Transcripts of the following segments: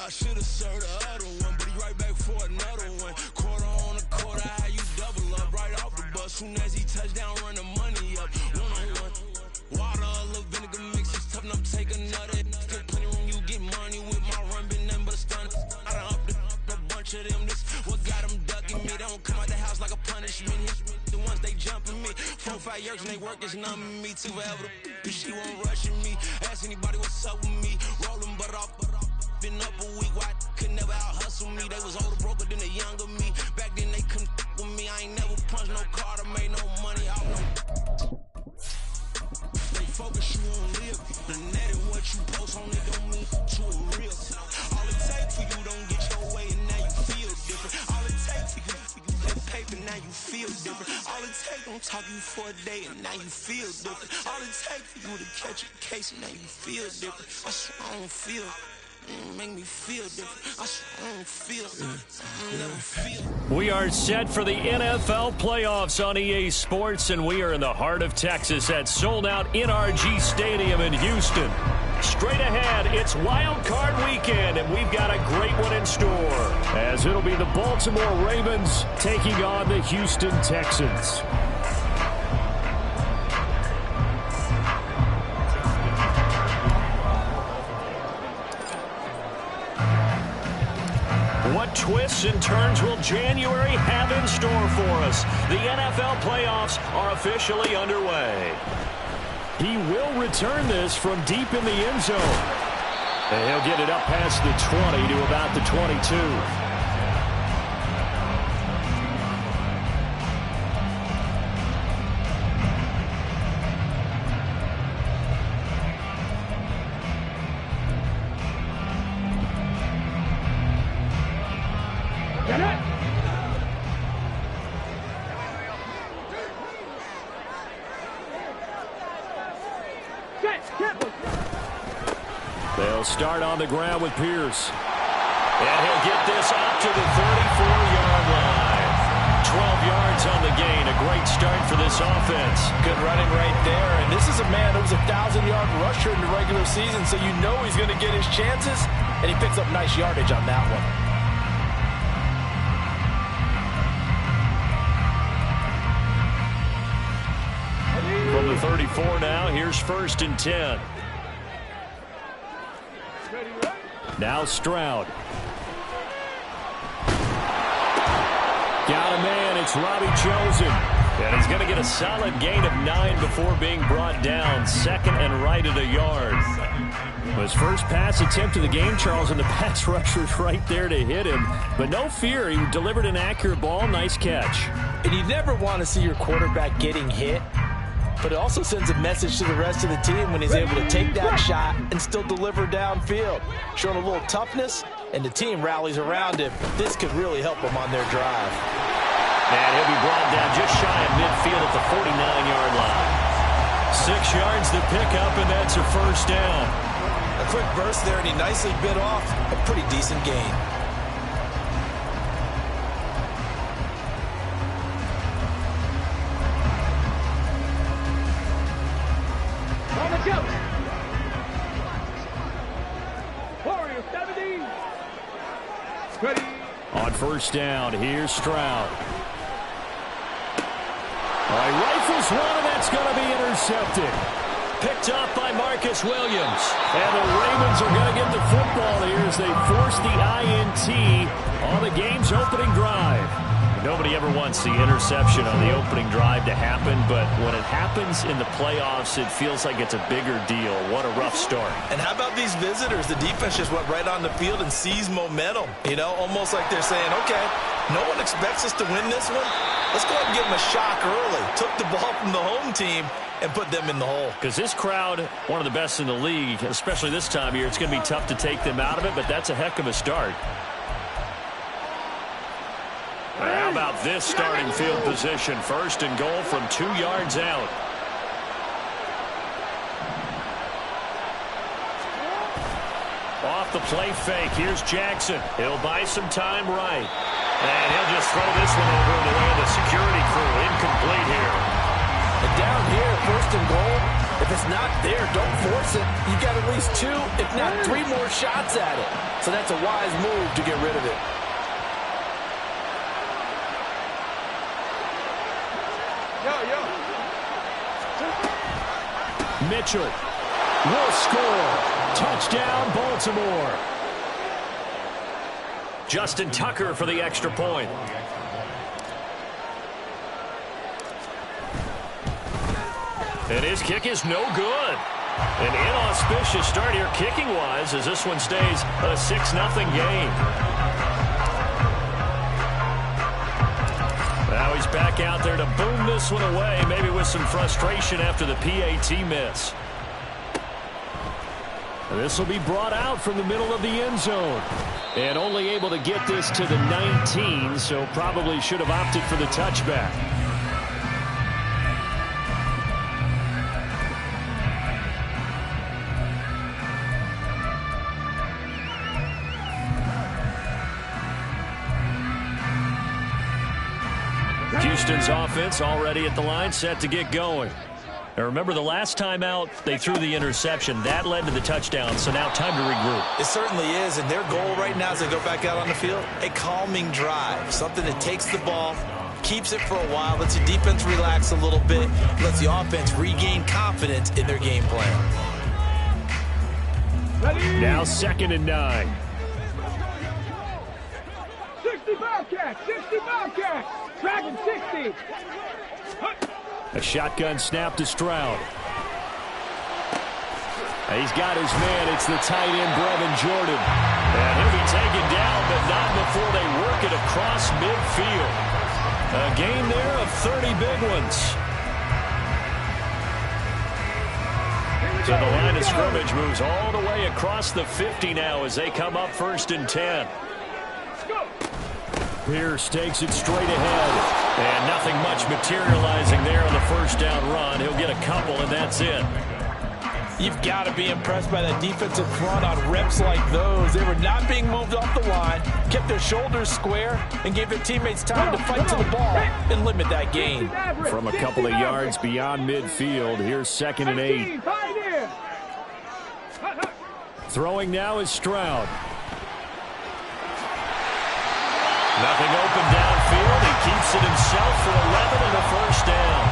I should have served the other one, but he right back for another one. Quarter on a quarter, how you double up right off the bus. Soon as he touch down, run the money up. One-on-one. Water, a little vinegar mix, it's tough enough to take another. Still plenty room, you get money with my run, been nothing but a stun. I done upped a bunch of them, this what got them ducking me. They don't come out the house like a punishment. The ones they jumping me. 4 or 5 years and they work is numbing me too forever. She won't rushing me. Ask anybody what's up with me. Rolling butt off. Been up a week, why could never out hustle me? They was older, broker than the younger me. Back then they couldn't with me. I ain't never punched no card or made no money off no. They focus you on live. The net and what you post on it don't mean to a real. All it takes for you don't get your way and now you feel different. All it takes for you that paper now you feel different. All it takes don't talk you for a day and now you feel different. All it takes for you to catch a case and now you feel different. I swear I don't feel. Make me feel different. I don't feel. I never feel. We are set for the NFL playoffs on EA Sports, and we are in the heart of Texas at sold-out NRG Stadium in Houston. Straight ahead, it's Wild Card Weekend, and we've got a great one in store, as it'll be the Baltimore Ravens taking on the Houston Texans. What twists and turns will January have in store for us? The NFL playoffs are officially underway. He will return this from deep in the end zone. And he'll get it up past the 20 to about the 22. They'll start on the ground with Pierce. And he'll get this out to the 34-yard line. 12 yards on the gain. A great start for this offense. Good running right there. And this is a man who was a 1,000-yard rusher in the regular season, so you know he's going to get his chances. And he picks up nice yardage on that one. From the 34 now, here's 1st and 10. Now Stroud. Got a man. It's Robbie Chosen. And he's going to get a solid gain of 9 before being brought down. 2nd and right at a yard. His first pass attempt of the game, Charles, and the pass rusher's right there to hit him. But no fear. He delivered an accurate ball. Nice catch. And you never want to see your quarterback getting hit. But it also sends a message to the rest of the team when he's able to take that shot and still deliver downfield. Showing a little toughness, and the team rallies around him. This could really help them on their drive. And he'll be brought down just shy of midfield at the 49-yard line. 6 yards to pick up, and that's a first down. A quick burst there, and he nicely bit off a pretty decent gain. On first down, here's Stroud. He rifles one, and that's going to be intercepted. Picked up by Marcus Williams. And the Ravens are going to get the football here as they force the INT on the game's opening drive. Nobody ever wants the interception on the opening drive to happen, but when it happens in the playoffs, it feels like it's a bigger deal. What a rough start. And how about these visitors? The defense just went right on the field and seized momentum. You know, almost like they're saying, okay, no one expects us to win this one. Let's go ahead and give them a shock early. Took the ball from the home team and put them in the hole. Because this crowd, one of the best in the league, especially this time of year, it's going to be tough to take them out of it, but that's a heck of a start. How about this starting field position? 1st and goal from 2 yards out. Off the play fake. Here's Jackson. He'll buy some time right. And he'll just throw this one over the way of the security crew. Incomplete here. And down here, 1st and goal, if it's not there, don't force it. You got at least 2, if not 3 more shots at it. So that's a wise move to get rid of it. Mitchell will score. Touchdown, Baltimore. Justin Tucker for the extra point. And his kick is no good. An inauspicious start here kicking-wise as this one stays a 6-0 game. Now he's back out there to boom this one away, maybe with some frustration after the PAT miss. And this will be brought out from the middle of the end zone. And only able to get this to the 19, so probably should have opted for the touchback. Houston's offense already at the line, set to get going. Now remember, the last time out, they threw the interception. That led to the touchdown, so now time to regroup. It certainly is, and their goal right now as they go back out on the field, a calming drive, something that takes the ball, keeps it for a while, lets the defense relax a little bit, lets the offense regain confidence in their game plan. Now 2nd and 9. 60 Bobcats, 60 Bobcats, Dragon 60. A shotgun snap to Stroud. He's got his man. It's the tight end, Brevin Jordan. And he'll be taken down, but not before they work it across midfield. A gain there of 30 big ones. So the line of scrimmage moves all the way across the 50 now as they come up 1st and 10. Pierce takes it straight ahead. And nothing much materializing there on the 1st down run. He'll get a couple, and that's it. You've got to be impressed by that defensive front on reps like those. They were not being moved off the line, kept their shoulders square, and gave their teammates time to fight to the ball and limit that gain. From a couple of yards beyond midfield, here's 2nd and 8. Throwing now is Stroud. Nothing open downfield. He keeps it himself for 11 and a 1st down.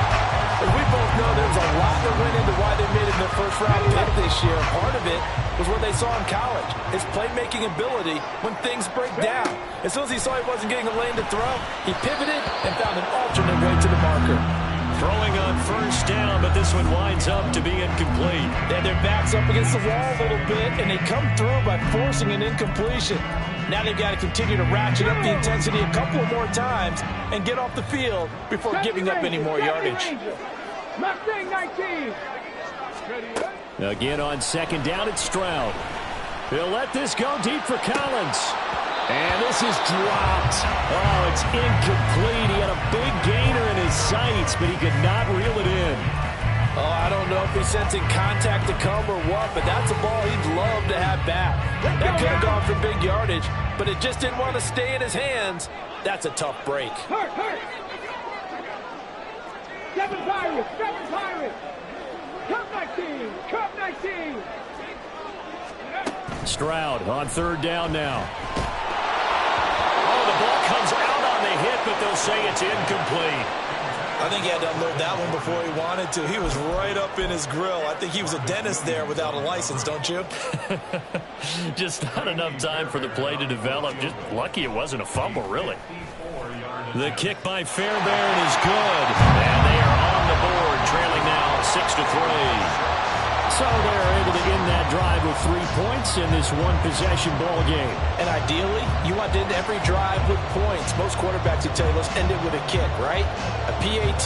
And we both know there's a lot that went into why they made it in their 1st-round pick this year. Part of it was what they saw in college, his playmaking ability when things break down. As soon as he saw he wasn't getting a lane to throw, he pivoted and found an alternate way to the marker. Throwing on 1st down, but this one winds up to be incomplete. They had their backs up against the wall a little bit, and they come through by forcing an incompletion. Now they've got to continue to ratchet up the intensity a couple of more times and get off the field before giving up any more yardage. Mustang 19. Again on 2nd down, it's Stroud. He'll let this go deep for Collins. And this is dropped. Oh, it's incomplete. He had a big gainer in his sights, but he could not reel it in. Oh, I don't know if he's sensing contact to come or what, but that's a ball he'd love to have back. That could have gone for big yardage, but it just didn't want to stay in his hands. That's a tough break. Hurt. 7 Pirates, 7 Pirates. Cup 19, Cup 19. Stroud on 3rd down now. Oh, the ball comes out on the hit, but they'll say it's incomplete. I think he had to unload that one before he wanted to. He was right up in his grill. I think he was a dentist there without a license, don't you? Just not enough time for the play to develop. Just lucky it wasn't a fumble, really. The kick by Fairbairn is good. And they are on the board, trailing now 6-3. So they're able to end that drive with 3 points in this one-possession ball game. And ideally, you want to end every drive with points. Most quarterbacks would tell you, let's end it with a kick, right? A PAT,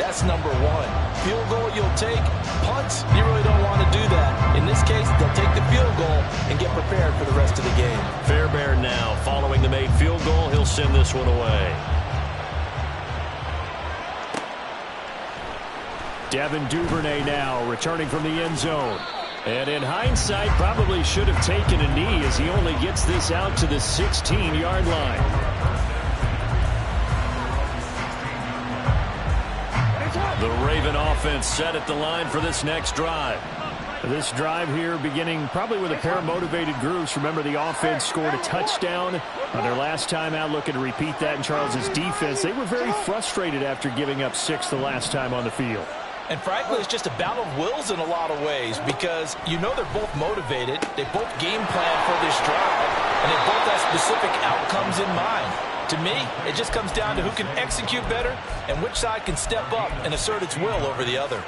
that's number 1. Field goal you'll take. Punts, you really don't want to do that. In this case, they'll take the field goal and get prepared for the rest of the game. Fairbairn now, following the made field goal, he'll send this one away. Devin Duvernay now returning from the end zone. And in hindsight, probably should have taken a knee as he only gets this out to the 16-yard line. The Raven offense set at the line for this next drive. This drive here beginning probably with a pair of motivated groups. Remember, the offense scored a touchdown on their last time out, looking to repeat that in Charles's defense. They were very frustrated after giving up 6 the last time on the field. And frankly, it's just a battle of wills in a lot of ways because you know they're both motivated. They both game plan for this drive, and they both have specific outcomes in mind. To me, it just comes down to who can execute better and which side can step up and assert its will over the other.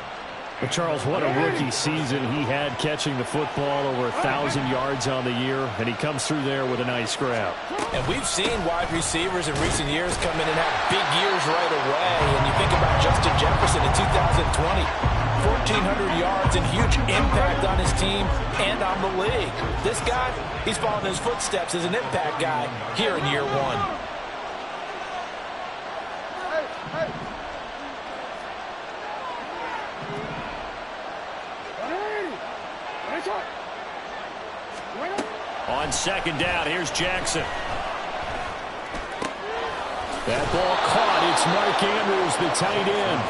But Charles, what a rookie season he had, catching the football over 1,000 yards on the year, and he comes through there with a nice grab. And we've seen wide receivers in recent years come in and have big years right away. And you think about Justin Jefferson in 2020, 1,400 yards and huge impact on his team and on the league. This guy, he's following his footsteps as an impact guy here in year one. On second down, here's Jackson. That ball caught. It's Mark Andrews, the tight end.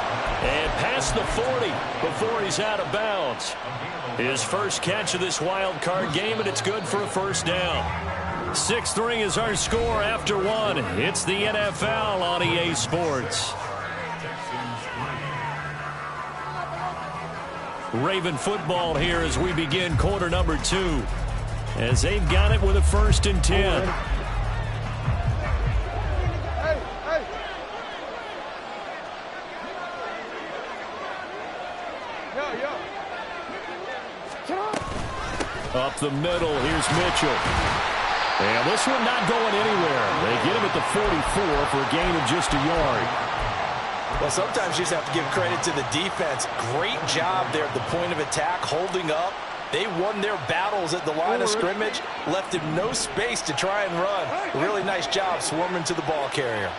And past the 40 before he's out of bounds. His first catch of this wild card game, and it's good for a first down. 6-3 is our score after one. It's the NFL on EA Sports. Raven football here as we begin quarter number 2. As they've got it with a 1st and 10. Up the middle, here's Mitchell. And this one not going anywhere. They get him at the 44 for a gain of just a yard. Well, sometimes you just have to give credit to the defense. Great job there at the point of attack, holding up. They won their battles at the line of scrimmage, left him no space to try and run. Really nice job swarming to the ball carrier.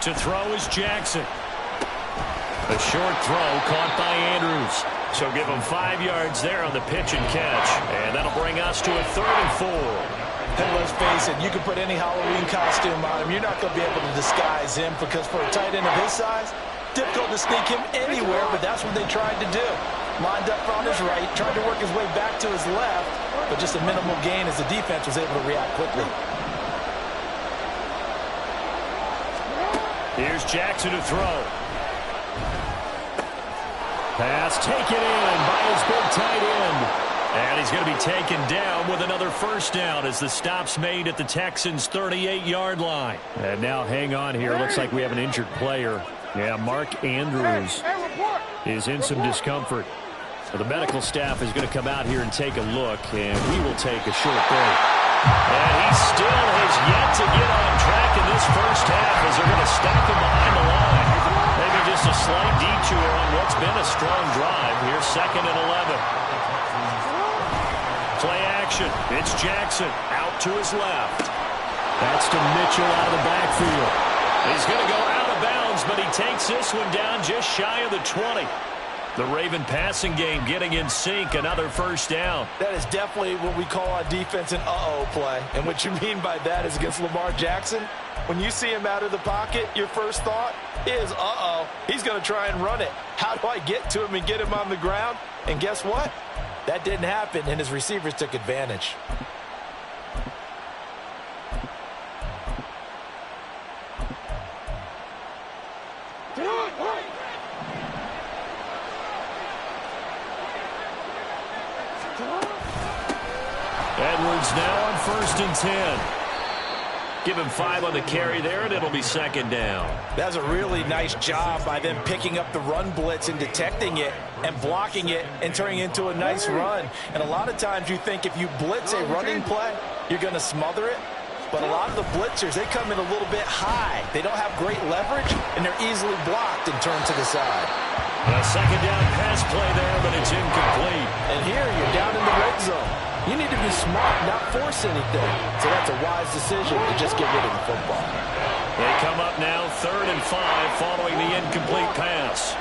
To throw is Jackson. A short throw caught by Andrews. So give him 5 yards there on the pitch and catch. And that'll bring us to a 3rd and 4. And let's face it, you can put any Halloween costume on him. You're not going to be able to disguise him because for a tight end of his size, difficult to sneak him anywhere, but that's what they tried to do. Lined up on his right, tried to work his way back to his left, but just a minimal gain as the defense was able to react quickly. Here's Jackson to throw. Pass taken in by his big tight end. And he's going to be taken down with another first down as the stop's made at the Texans' 38-yard line. And now hang on here. Looks like we have an injured player. Yeah, Mark Andrews is in some discomfort. So the medical staff is going to come out here and take a look, and we will take a short break. And he still has yet to get on track in this first half as they're going to stop him behind the line. Maybe just a slight detour on what's been a strong drive. Here's 2nd and 11. Play action. It's Jackson out to his left. That's to Mitchell out of the backfield. He's going to go out of bounds, but he takes this one down just shy of the 20. The Raven passing game getting in sync, another first down. That is definitely what we call on defense an uh-oh play. And what you mean by that is against Lamar Jackson, when you see him out of the pocket, your first thought is, uh-oh, he's going to try and run it. How do I get to him and get him on the ground? And guess what? That didn't happen, and his receivers took advantage. Edwards now on 1st and 10. Give him 5 on the carry there, and it'll be 2nd down. That's a really nice job by them picking up the run blitz and detecting it and blocking it and turning it into a nice run. And a lot of times you think if you blitz a running play, you're going to smother it. But a lot of the blitzers, they come in a little bit high. They don't have great leverage, and they're easily blocked and turned to the side. A 2nd down pass play there, but it's incomplete. And here you're down in the red zone. You need to be smart, not force anything. So that's a wise decision to just get rid of the football. They come up now 3rd and 5 following the incomplete pass.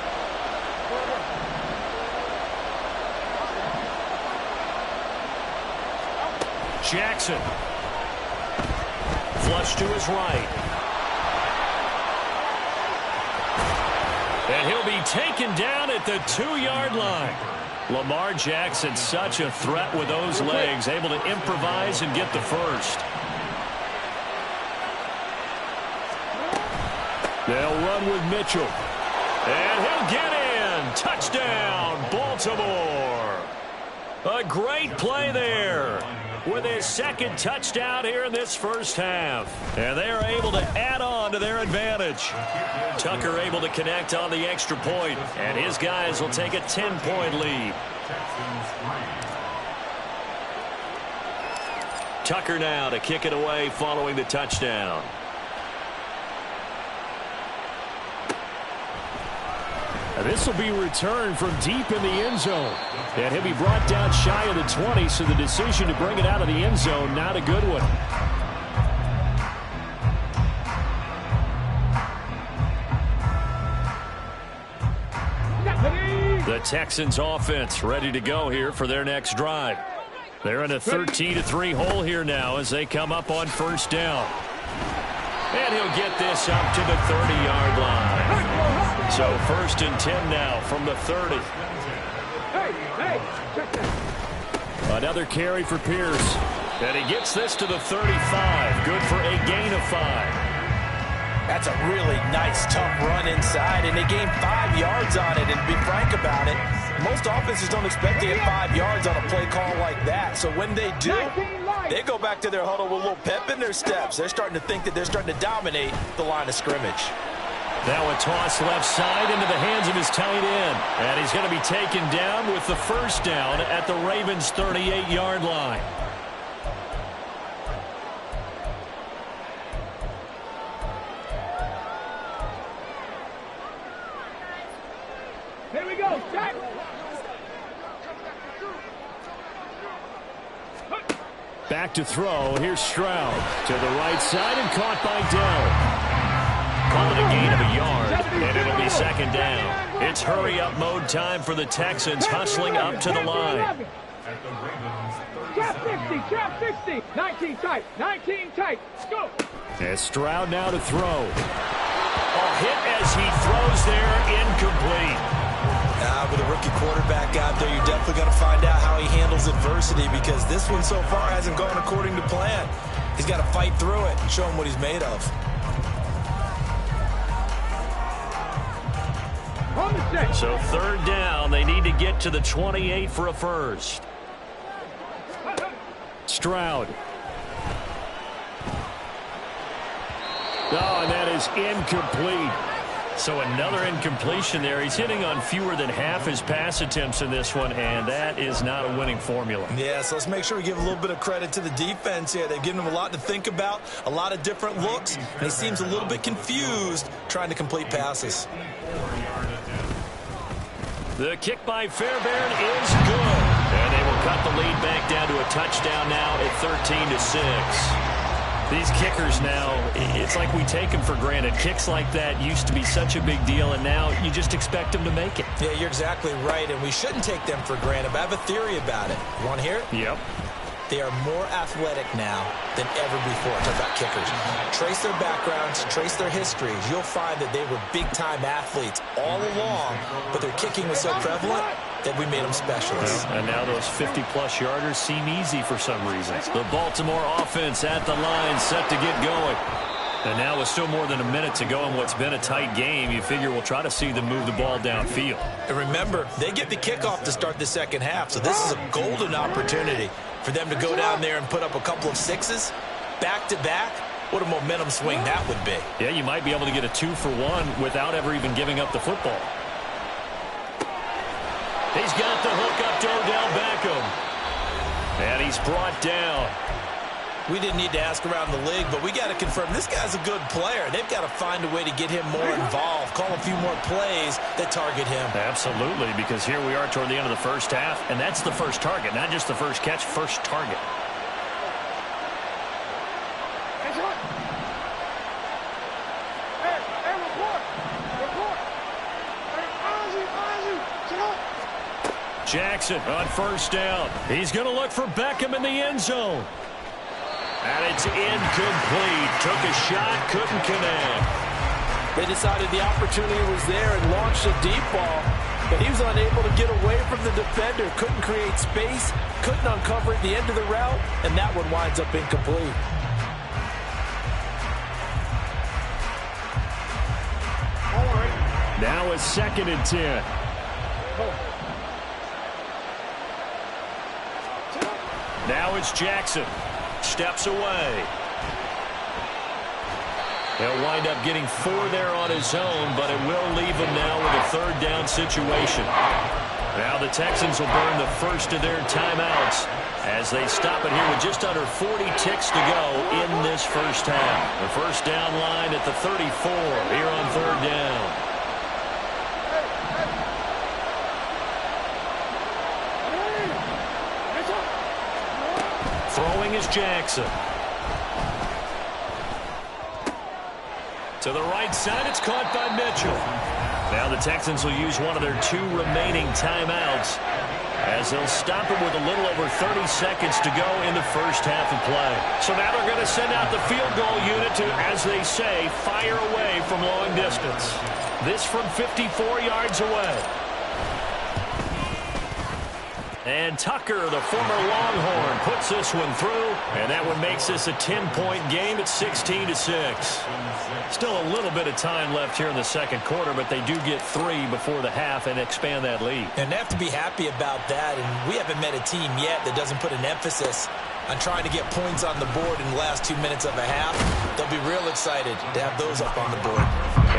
Jackson. Flush to his right. And he'll be taken down at the 2-yard line. Lamar Jackson, such a threat with those legs, able to improvise and get the first. They'll run with Mitchell. And he'll get in. Touchdown, Baltimore. A great play there with his second touchdown here in this first half. And they're able to add on to their advantage. Tucker able to connect on the extra point, and his guys will take a 10-point lead. Tucker now to kick it away following the touchdown. This will be returned from deep in the end zone. And he'll be brought down shy of the 20, so the decision to bring it out of the end zone, not a good one. The Texans offense ready to go here for their next drive. They're in a 13-3 hole here now as they come up on first down. And he'll get this up to the 30-yard line. So 1st and 10 now from the 30. Another carry for Pierce. And he gets this to the 35. Good for a gain of 5. That's a really nice, tough run inside, and they gained 5 yards on it. And to be frank about it, most offenses don't expect to get 5 yards on a play call like that. So when they do, they go back to their huddle with a little pep in their steps. They're starting to think that they're starting to dominate the line of scrimmage. Now a toss left side into the hands of his tight end. And he's going to be taken down with the first down at the Ravens' 38-yard line. Here we go, Jack. Back to throw. Here's Stroud to the right side and caught by Dell. Call it a gain of a yard, and it'll be second down. It's hurry-up mode time for the Texans, hustling up to the line. Trap 60, 19 tight, 19 tight, go. And Stroud now to throw. A hit as he throws there, incomplete. With a rookie quarterback out there, you're definitely going to find out how he handles adversity, because this one so far hasn't gone according to plan. He's got to fight through it and show him what he's made of. So 3rd down, they need to get to the 28 for a first. Stroud. Oh, and that is incomplete. So another incompletion there. He's hitting on fewer than half his pass attempts in this one, and that is not a winning formula. Yeah, so let's make sure we give a little bit of credit to the defense here. They've given him a lot to think about, a lot of different looks, and he seems a little bit confused trying to complete passes. The kick by Fairbairn is good. And they will cut the lead back down to a touchdown now at 13-6. These kickers now, it's like we take them for granted. Kicks like that used to be such a big deal, and now you just expect them to make it. Yeah, you're exactly right, and we shouldn't take them for granted. But I have a theory about it. You want to hear it? Yep. They are more athletic now than ever before. Talk about kickers. Trace their backgrounds, trace their histories. You'll find that they were big-time athletes all along, but their kicking was so prevalent that we made them specialists. And now those 50-plus yarders seem easy for some reason. The Baltimore offense at the line, set to get going. And now with still more than a minute to go in what's been a tight game, you figure we'll try to see them move the ball downfield. And remember, they get the kickoff to start the second half, so this is a golden opportunity for them to go down there and put up a couple of sixes back-to-back. What a momentum swing that would be. Yeah, you might be able to get a 2-for-1 without ever even giving up the football. He's got the hook up to Odell Beckham. And he's brought down. We didn't need to ask around the league, but we got to confirm this guy's a good player. They've got to find a way to get him more involved, call a few more plays that target him. Absolutely, because here we are toward the end of the first half, and that's the first target, not just the first catch, first target. Jackson on first down. He's going to look for Beckham in the end zone. And it's incomplete. Took a shot, couldn't connect. They decided the opportunity was there and launched a deep ball, but he was unable to get away from the defender. Couldn't create space, couldn't uncover at the end of the route, and that one winds up incomplete. Now a 2nd and 10. Now it's Jackson. Steps away. He'll wind up getting 4 there on his own, but it will leave him now with a 3rd down situation. Now the Texans will burn the first of their timeouts as they stop it here with just under 40 ticks to go in this first half. The first down line at the 34 here on 3rd down. Throwing is Jackson. To the right side, it's caught by Mitchell. Now the Texans will use one of their 2 remaining timeouts as they'll stop it with a little over 30 seconds to go in the first half of play. So now they're going to send out the field goal unit to, as they say, fire away from long distance. This from 54 yards away. And Tucker, the former Longhorn, puts this one through, and that one makes this a 10-point game at 16-6. Still a little bit of time left here in the second quarter, but they do get 3 before the half and expand that lead. And they have to be happy about that, and we haven't met a team yet that doesn't put an emphasis on trying to get points on the board in the last 2 minutes of a half. They'll be real excited to have those up on the board.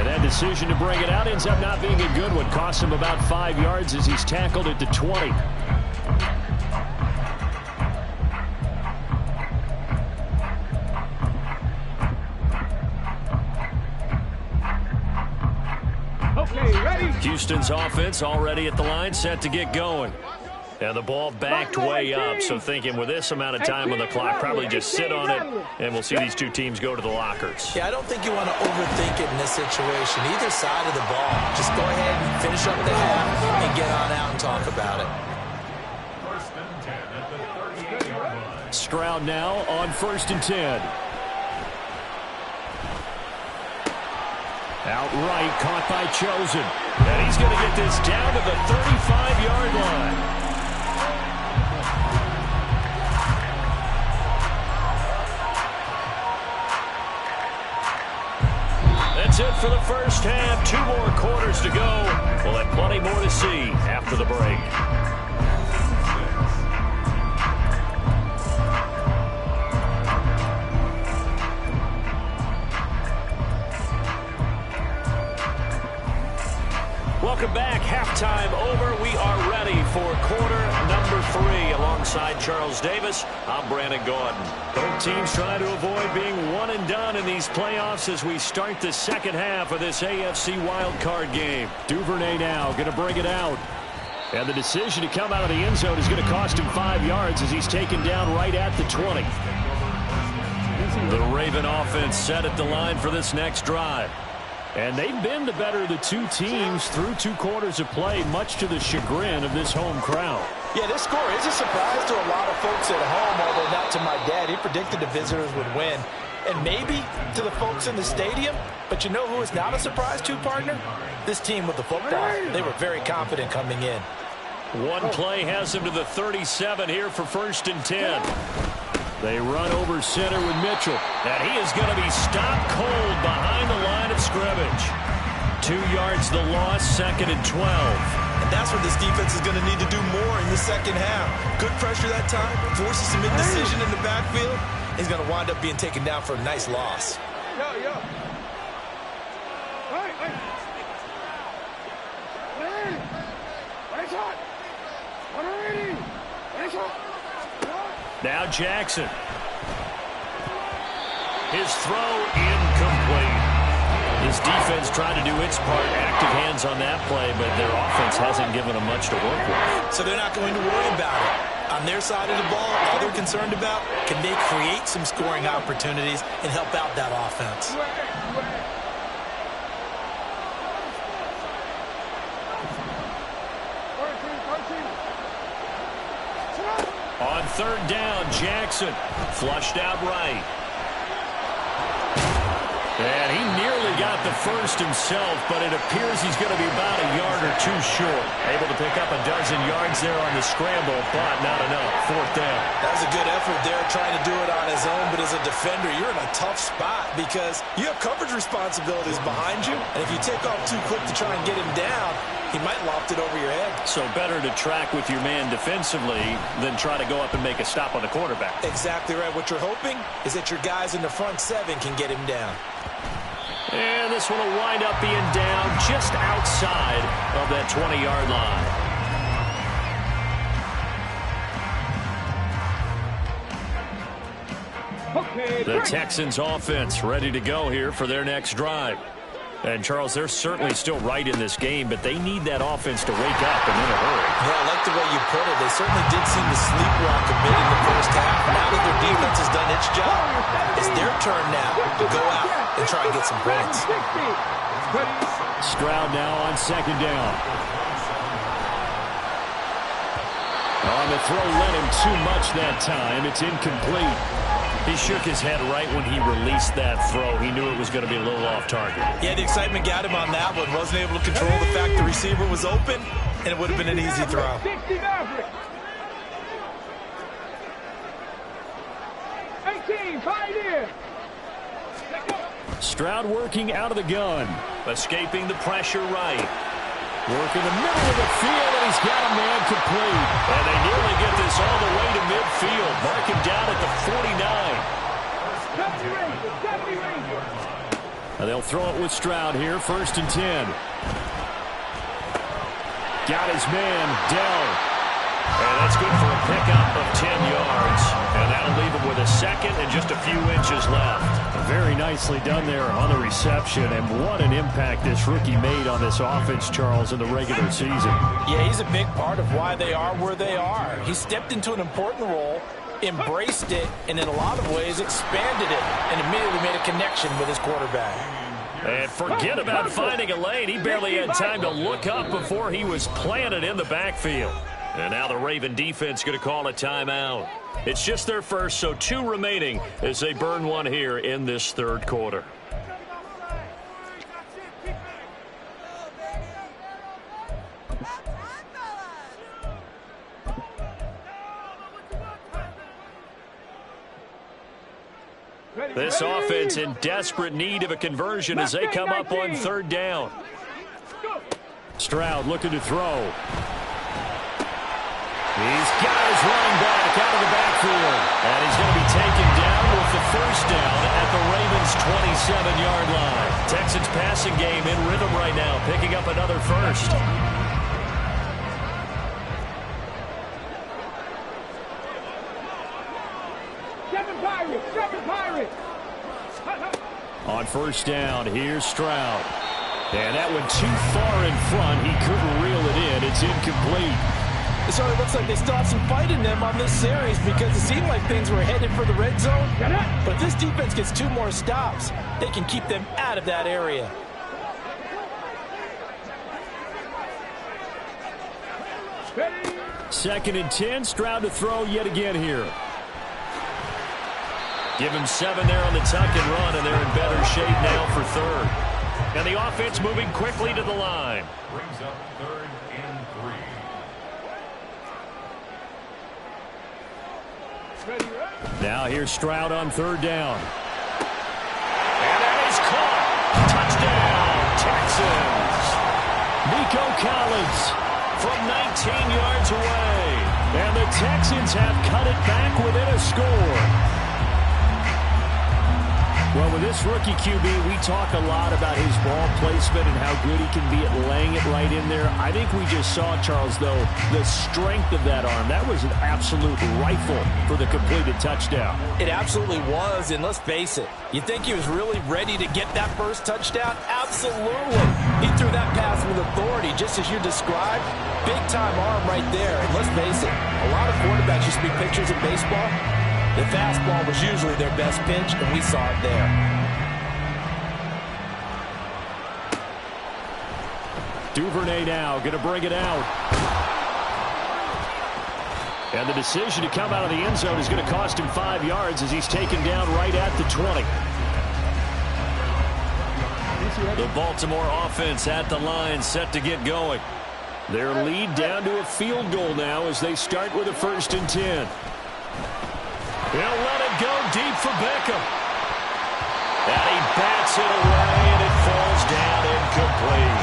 And that decision to bring it out ends up not being a good one. Costs him about 5 yards as he's tackled at the 20. Houston's offense already at the line, set to get going. And the ball backed way up, so thinking with this amount of time on the clock, probably just sit on it, and we'll see these 2 teams go to the lockers. Yeah, I don't think you want to overthink it in this situation. Either side of the ball, just go ahead and finish up the half and get on out and talk about it. Stroud now on 1st and 10. Outright caught by Chosen. And he's going to get this down to the 35-yard line. That's it for the first half. 2 more quarters to go. We'll have plenty more to see after the break. Welcome back. Halftime over. We are ready for quarter number 3. Alongside Charles Davis, I'm Brandon Gaudin. Both teams trying to avoid being one and done in these playoffs as we start the second half of this AFC wildcard game. Duvernay now going to bring it out. And the decision to come out of the end zone is going to cost him 5 yards as he's taken down right at the 20. The Raven offense set at the line for this next drive. And they've been the better of the 2 teams through 2 quarters of play, much to the chagrin of this home crowd. Yeah, this score is a surprise to a lot of folks at home, although not to my dad. He predicted the visitors would win. And maybe to the folks in the stadium, but you know who is not a surprise to, partner? This team with the football. They were very confident coming in. One play has him to the 37 here for 1st and 10. They run over center with Mitchell. And he is going to be stopped cold behind the line of scrimmage. 2 yards the loss, 2nd and 12. And that's what this defense is going to need to do more in the second half. Good pressure that time, forces some indecision in the backfield. He's going to wind up being taken down for a nice loss. Yo. Now Jackson. His throw incomplete. This defense tried to do its part, active hands on that play, but their offense hasn't given them much to work with. So they're not going to worry about it. On their side of the ball, all they're concerned about, can they create some scoring opportunities and help out that offense? On third down. Jackson flushed out right. And he nearly got the first himself, but it appears he's going to be about a yard or two short. Able to pick up a dozen yards there on the scramble, but not enough. Fourth down. That was a good effort there, trying to do it on his own, but as a defender, you're in a tough spot because you have coverage responsibilities behind you, and if you take off too quick to try and get him down, he might loft it over your head. So better to track with your man defensively than try to go up and make a stop on the quarterback. Exactly right. What you're hoping is that your guys in the front seven can get him down. And this one will wind up being down just outside of that 20-yard line. Okay, The Texans offense ready to go here for their next drive. And, Charles, they're certainly still right in this game, but they need that offense to wake up and in a hurry. Yeah, I like the way you put it. They certainly did seem to sleepwalk a bit in the first half. Now that their defense has done its job, it's their turn now to go out and try and get some points. Stroud now on second down. On the throw, led him too much that time. It's incomplete. He shook his head right when he released that throw. He knew it was going to be a little off target. Yeah, the excitement got him on that one. Wasn't able to control the fact the receiver was open, and it would have been an easy throw. 18, Pioneer. Stroud working out of the gun. Escaping the pressure right. Working the middle of the field, and he's got a man complete. And they nearly get this all the way to midfield. Mark him down at the 49. Now they'll throw it with Stroud here, 1st and 10. Got his man, Dell. And that's good for a pickup of 10 yards. And that'll leave him with a second and just a few inches left. Very nicely done there on the reception, and what an impact this rookie made on this offense, Charles, in the regular season. Yeah, he's a big part of why they are where they are. He stepped into an important role, embraced it, and in a lot of ways expanded it, and immediately made a connection with his quarterback. And forget about finding a lane. He barely had time to look up before he was planted in the backfield. And now the Raven defense going to call a timeout. It's just their first, so 2 remaining as they burn one here in this third quarter. This offense in desperate need of a conversion as they come up on third down. Stroud looking to throw. He's got his running back out of the backfield. And he's going to be taken down with the first down at the Ravens' 27-yard line. Texans passing game in rhythm right now, picking up another first. Seven Pirates. On first down, here's Stroud. And that one too far in front. He couldn't reel it in. It's incomplete. So it looks like they still have some fight in them on this series because it seemed like things were headed for the red zone. But if this defense gets 2 more stops, they can keep them out of that area. Second and 10, Stroud to throw yet again here. Give him 7 there on the tuck and run, and they're in better shape now for third. And the offense moving quickly to the line. Brings up 3rd and 3. Now here's Stroud on third down. And that is caught. Touchdown, Texans. Nico Collins from 19 yards away. And the Texans have cut it back within a score. Well, with this rookie QB, we talk a lot about his ball placement and how good he can be at laying it right in there. I think we just saw, Charles, though, the strength of that arm. That was an absolute rifle for the completed touchdown. It absolutely was, and let's face it, you think he was really ready to get that first touchdown? Absolutely. He threw that pass with authority, just as you described. Big-time arm right there, and let's face it, a lot of quarterbacks used to be pitchers in baseball. The fastball was usually their best pitch, and we saw it there. Duvernay now going to bring it out. And the decision to come out of the end zone is going to cost him 5 yards as he's taken down right at the 20. The Baltimore offense at the line, set to get going. Their lead down to a field goal now as they start with a 1st and 10. He'll let it go deep for Beckham. And he bats it away, and it falls down incomplete.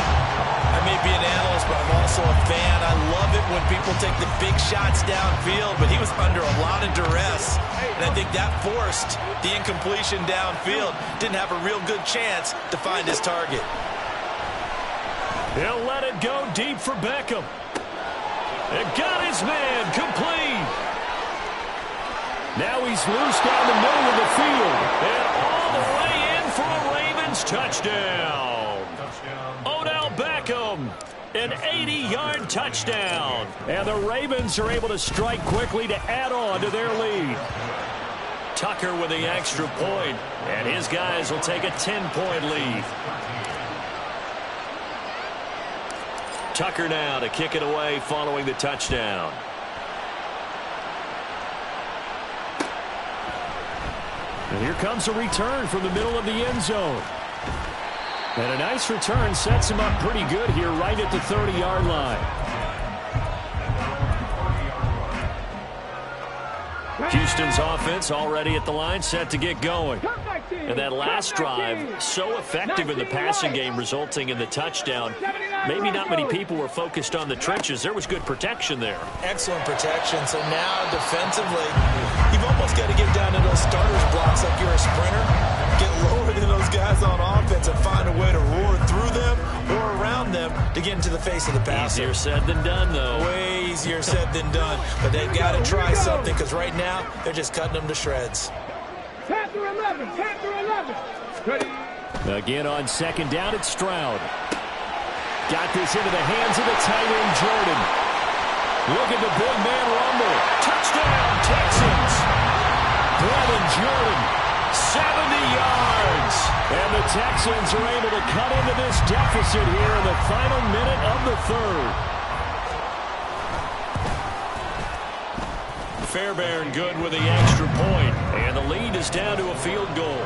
I may be an analyst, but I'm also a fan. I love it when people take the big shots downfield, but he was under a lot of duress, and I think that forced the incompletion downfield. Didn't have a real good chance to find his target. He'll let it go deep for Beckham. And got his man complete. Now he's loose down the middle of the field. And all the way in for a Ravens touchdown. Odell Beckham, an 80-yard touchdown. And the Ravens are able to strike quickly to add on to their lead. Tucker with the extra point, and his guys will take a 10-point lead. Tucker now to kick it away following the touchdown. And here comes a return from the middle of the end zone. And a nice return sets him up pretty good here right at the 30-yard line. Houston's offense already at the line, set to get going. And that last drive, so effective in the passing game, resulting in the touchdown. Maybe not many people were focused on the trenches. There was good protection there. Excellent protection. So now defensively, you've almost got to get down to those starters blocks like you're a sprinter. Get lower than those guys on offense and find a way to roar through them or around them to get into the face of the passer. Easier said than done, though. Way easier said than done. But they've got to try something because right now they're just cutting them to shreds. Panther 11, Panther 11. Ready. Again on 2nd down, it's Stroud. Got this into the hands of the tight end, Jordan. Look at the big man rumble. Touchdown, Texans. Brevin Jordan, 70 yards. And the Texans are able to cut into this deficit here in the final minute of the 3rd. Fairbairn good with the extra point, and the lead is down to a field goal.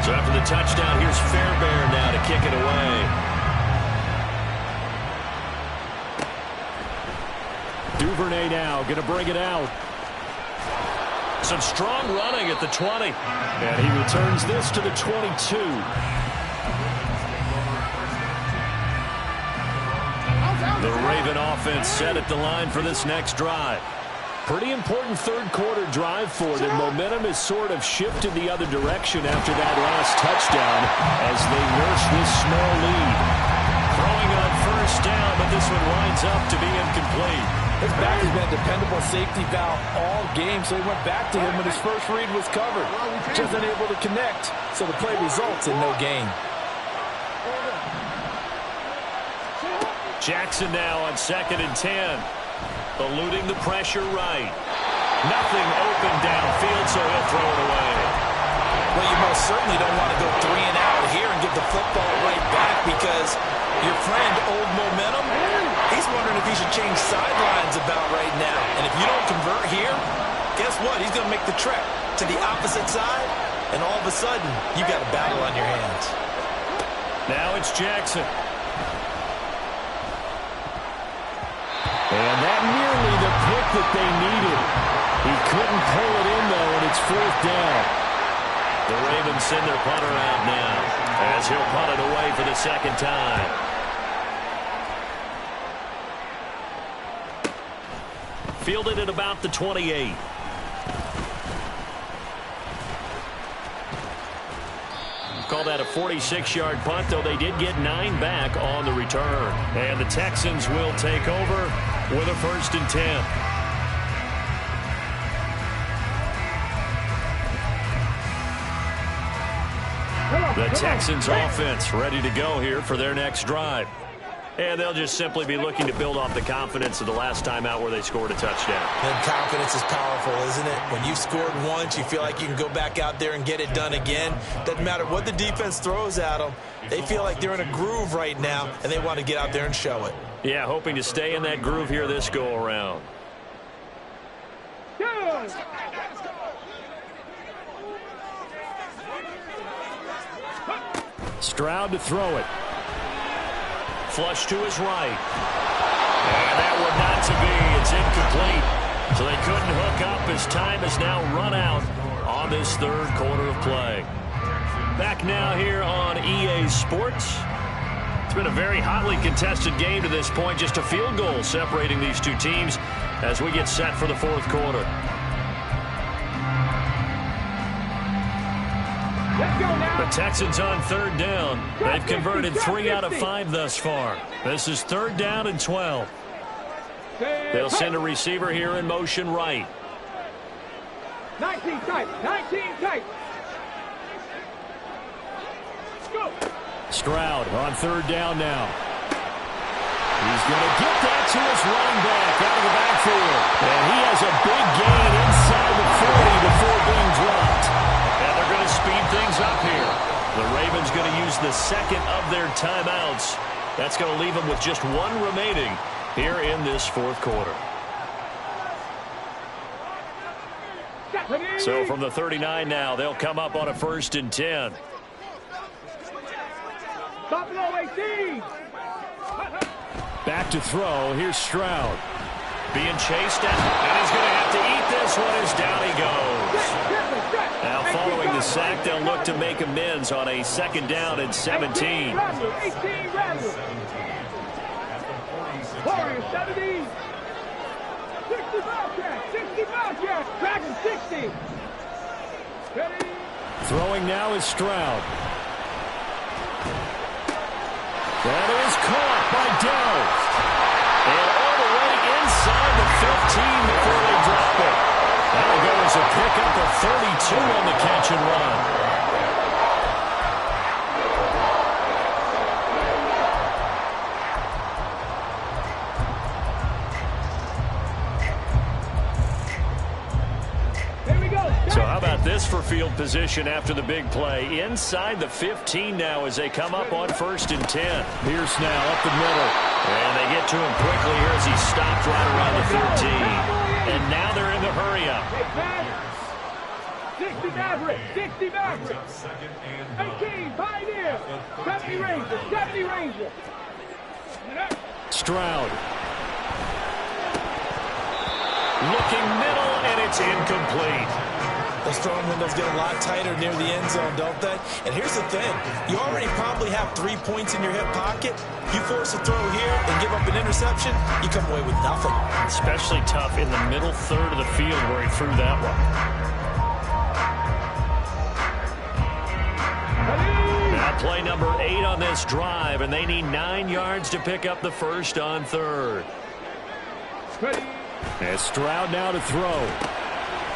So after the touchdown, here's Fairbairn now to kick it away. Duvernay now going to bring it out. Some strong running at the 20. And he returns this to the 22. The Raven offense set at the line for this next drive. Pretty important 3rd quarter drive for them. Momentum has sort of shifted the other direction after that last touchdown as they nurse this small lead. Throwing on 1st down, but this one winds up to be incomplete. His back has been a dependable safety valve all game, so he went back to him when his first read was covered. Just unable to connect, so the play results in no gain. Jackson now on 2nd and 10. Eluding the pressure right. Nothing open downfield, so he'll throw it away. Well, you most certainly don't want to go 3 and out here and give the football right back because your friend, Old Momentum, he's wondering if he should change sidelines about right now. And if you don't convert here, guess what? He's going to make the trek to the opposite side, and all of a sudden, you got a battle on your hands. Now it's Jackson. And that nearly the pick that they needed. He couldn't pull it in, though, and it's 4th down. The Ravens send their punter out now as he'll punt it away for the 2nd time. Fielded at about the 28. Call that a 46-yard punt, though they did get 9 back on the return. And the Texans will take over with a 1st and 10. The Texans offense ready to go here for their next drive. And they'll just simply be looking to build off the confidence of the last time out where they scored a touchdown. And confidence is powerful, isn't it? When you've scored once, you feel like you can go back out there and get it done again. Doesn't matter what the defense throws at them. They feel like they're in a groove right now, and they want to get out there and show it. Yeah, hoping to stay in that groove here this go-around. Stroud to throw it. Flush to his right. And that one not to be. It's incomplete. So they couldn't hook up as time has now run out on this third quarter of play. Back now here on EA Sports. It's been a very hotly contested game to this point. Just a field goal separating these two teams as we get set for the fourth quarter. The Texans on third down. They've converted 3 out of 5 thus far. This is third down and 12. They'll send a receiver here in motion right. 19 tight. 19 tight. Go. Stroud on third down now. He's going to get that to his running back out of the backfield. And he has a big gain inside the 40 before being dropped. And they're going to speed things up here. The Ravens going to use the second of their timeouts. That's going to leave them with just one remaining here in this fourth quarter. So from the 39 now, they'll come up on a 1st and 10. Back to throw. Here's Stroud. Being chased at, and he's going to have to eat this one as down he goes. Now following the sack, they'll look to make amends on a 2nd down and 17. 70. 65 yards. 65 yards. Dragon 60. Ready. Throwing now is Stroud. That is caught by Dowd. And all the way inside the 15 before they drop it. That'll go as a pickup of 32 on the catch and run. So how about this for field position after the big play? Inside the 15 now as they come up on 1st and 10. Pierce now up the middle. And they get to him quickly here as he stopped right around the 13. And now they're in the hurry up. 60 Maverick. 60 Maverick. 18 Pioneer. 70 Ranger. 70 Ranger. Stroud. Looking middle, and it's incomplete. Those throwing windows get a lot tighter near the end zone, don't they? And here's the thing. You already probably have 3 points in your hip pocket. You force a throw here and give up an interception, you come away with nothing. Especially tough in the middle third of the field where he threw that one. Now play number 8 on this drive, and they need 9 yards to pick up the first on third. And Stroud now to throw.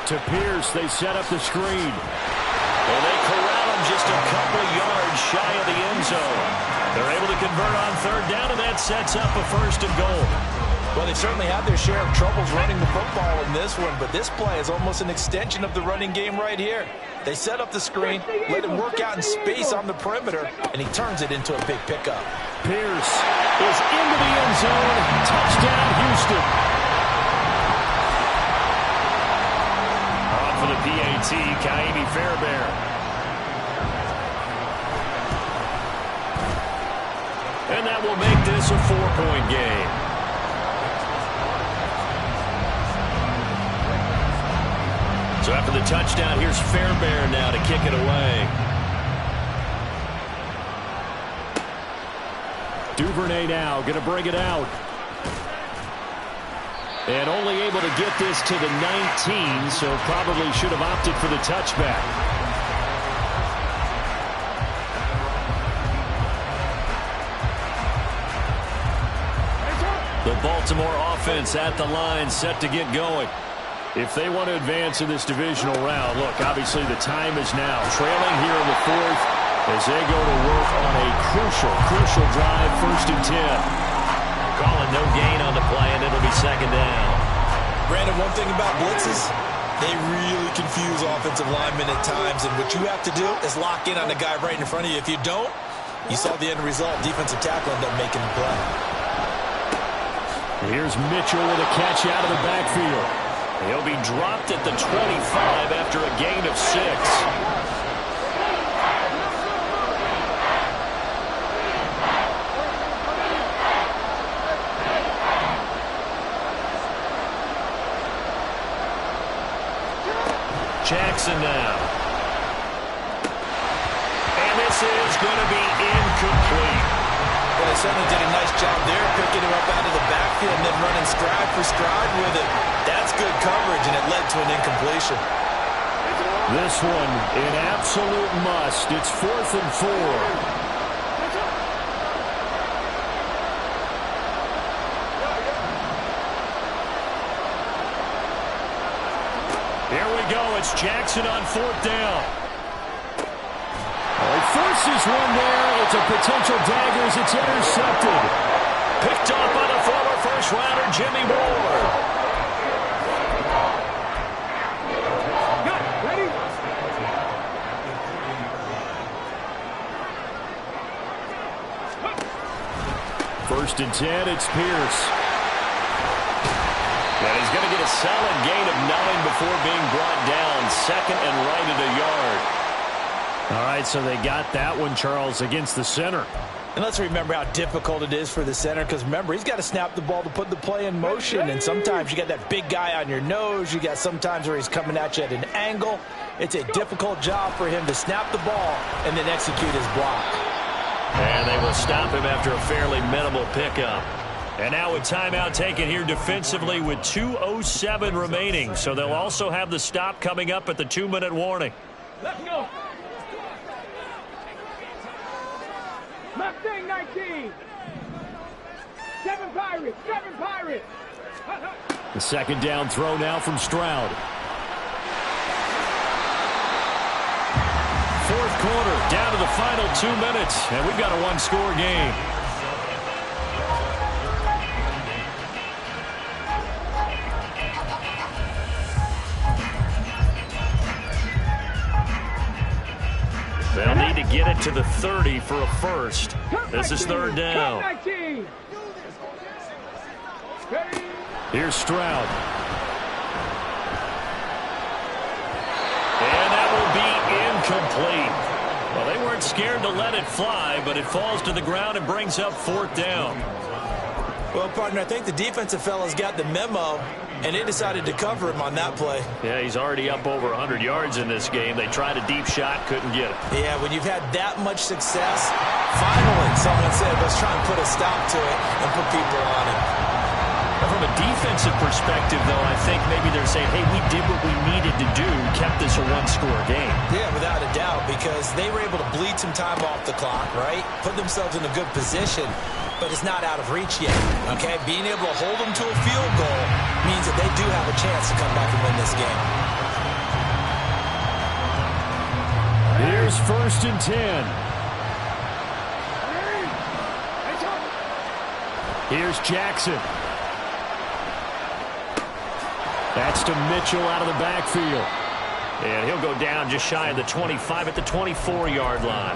To Pierce, they set up the screen. Well, they corral him just a couple yards shy of the end zone. They're able to convert on third down, and that sets up a 1st and goal. Well, they certainly had their share of troubles running the football in this one, but this play is almost an extension of the running game right here. They set up the screen, let him work out in space on the perimeter, and he turns it into a big pickup. Pierce is into the end zone. Touchdown, Houston. For the PAT, Ka'imi Fairbairn. And that will make this a 4-point game. So after the touchdown, here's Fairbairn now to kick it away. Duvernay now going to bring it out. And only able to get this to the 19, so probably should have opted for the touchback. The Baltimore offense at the line, set to get going. If they want to advance in this divisional round, look, obviously the time is now. Trailing here in the 4th as they go to work on a crucial drive, 1st and 10. Calling no gain on the play, and it'll be 2nd down. Brandon, one thing about blitzes, they really confuse offensive linemen at times, and what you have to do is lock in on the guy right in front of you. If you don't, you saw the end result. Defensive tackle ended up making the play. Here's Mitchell with a catch out of the backfield. He'll be dropped at the 25 after a gain of 6. Jackson now. And this is going to be incomplete. Well, they certainly did a nice job there, picking him up out of the backfield and then running stride for stride with it. That's good coverage, and it led to an incompletion. This one, an absolute must. It's 4th and 4. Here we go. It's Jackson on 4th down. He forces one there. It's a potential dagger as it's intercepted. Picked off by the former first-rounder, Jimmy Ward. Ready? First and 10, it's Pierce. And he's going to get a solid gain of 9 before being brought down. 2nd and right at a yard. All right, so they got that one, Charles, against the center. And let's remember how difficult it is for the center, because remember, he's got to snap the ball to put the play in motion, and sometimes you got that big guy on your nose. You got sometimes where he's coming at you at an angle. It's a difficult job for him to snap the ball and then execute his block. And they will stop him after a fairly minimal pickup. And now a timeout taken here defensively with 2:07 remaining. So they'll also have the stop coming up at the 2-minute warning. Let's go. Mustang 19. 7 Pirates. 7 Pirates. The 2nd down throw now from Stroud. 4th quarter, down to the final 2 minutes, and we've got a 1-score game. They'll need to get it to the 30 for a first. This is 3rd down. Here's Stroud. And that will be incomplete. Well, they weren't scared to let it fly, but it falls to the ground and brings up 4th down. Well, partner, I think the defensive fellas got the memo, and they decided to cover him on that play. Yeah, he's already up over 100 yards in this game. They tried a deep shot, couldn't get it. Yeah, when you've had that much success, finally someone said, let's try and put a stop to it and put people on it. From a defensive perspective, though, I think maybe they're saying, hey, we did what we needed to do, kept this a 1-score game. Yeah, without a doubt, because they were able to bleed some time off the clock, right? Put themselves in a good position, but it's not out of reach yet, okay? Being able to hold them to a field goal means that they do have a chance to come back and win this game. Here's 1st and 10. Here's Jackson. That's to Mitchell out of the backfield. And he'll go down just shy of the 25 at the 24-yard line.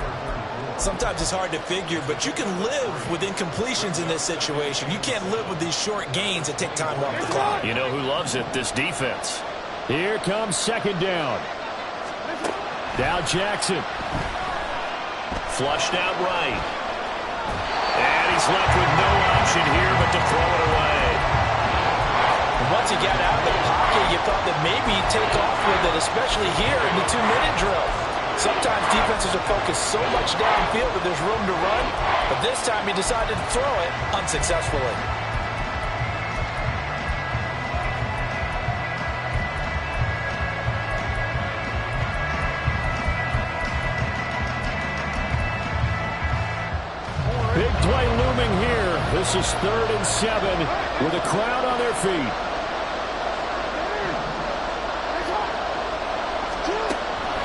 Sometimes it's hard to figure, but you can live with incompletions in this situation. You can't live with these short gains that take time off the clock. You know who loves it? This defense. Here comes 2nd down. Now Jackson. Flushed out right. And he's left with no option here but to throw it away. Once he got out of the pocket, you thought that maybe he'd take off with it, especially here in the 2-minute drill. Sometimes defenses are focused so much downfield that there's room to run, but this time he decided to throw it unsuccessfully. Big play looming here. This is 3rd and 7 with a crowd on their feet.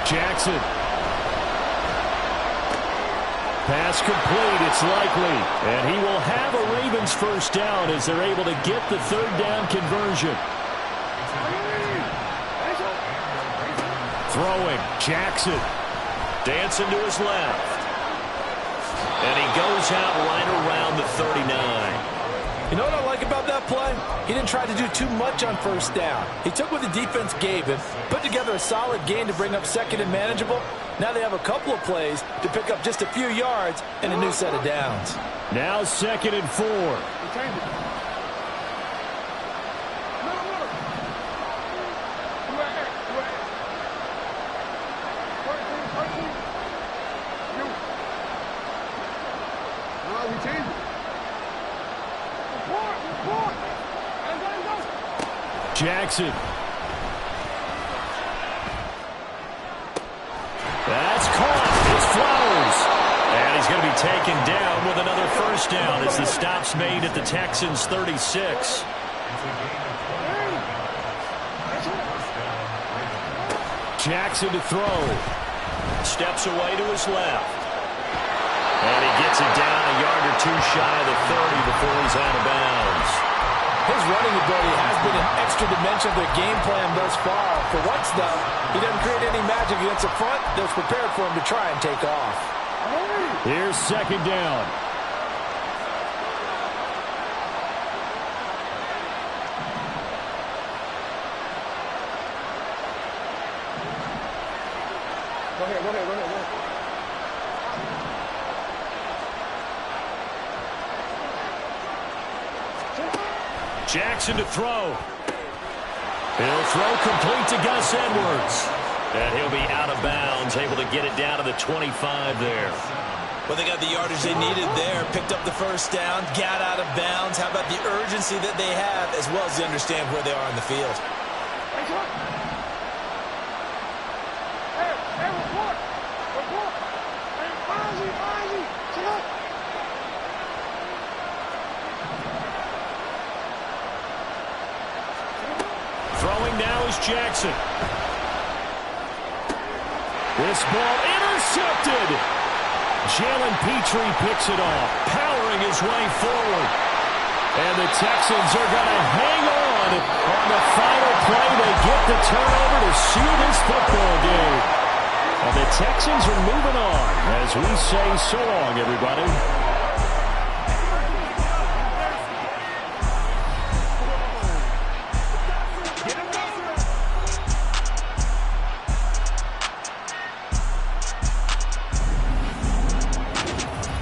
Jackson. Pass complete, it's likely. And he will have a Ravens 1st down as they're able to get the 3rd down conversion. Throwing, Jackson. Dancing to his left. And he goes out right around the 39. You know what I like about that play? He didn't try to do too much on first down. He took what the defense gave him, put together a solid gain to bring up second and manageable. Now they have a couple of plays to pick up just a few yards and a new set of downs. Now 2nd and 4. Jackson. That's caught. It's Flowers. And he's going to be taken down with another first down as the stop's made at the Texans' 36. Jackson to throw. Steps away to his left. And he gets it down a yard or two shy of the 30 before he's out of bounds. His running ability has been an extra dimension of their game plan thus far. For once, though, he doesn't create any magic against the front that's prepared for him to try and take off. Here's 2nd down. Go ahead. Jackson to throw. He'll throw complete to Gus Edwards. And he'll be out of bounds, able to get it down to the 25 there. Well, they got the yardage they needed there, picked up the first down, got out of bounds. How about the urgency that they have, as well as they understand where they are in the field? Throwing now is Jackson. This ball intercepted. Jalen Petrie picks it off, powering his way forward. And the Texans are going to hang on the final play. They get the turnover to seal this football game. And the Texans are moving on as we say so long, everybody.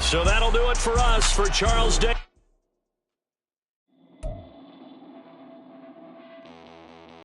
So that'll do it for us. For Charles Davis.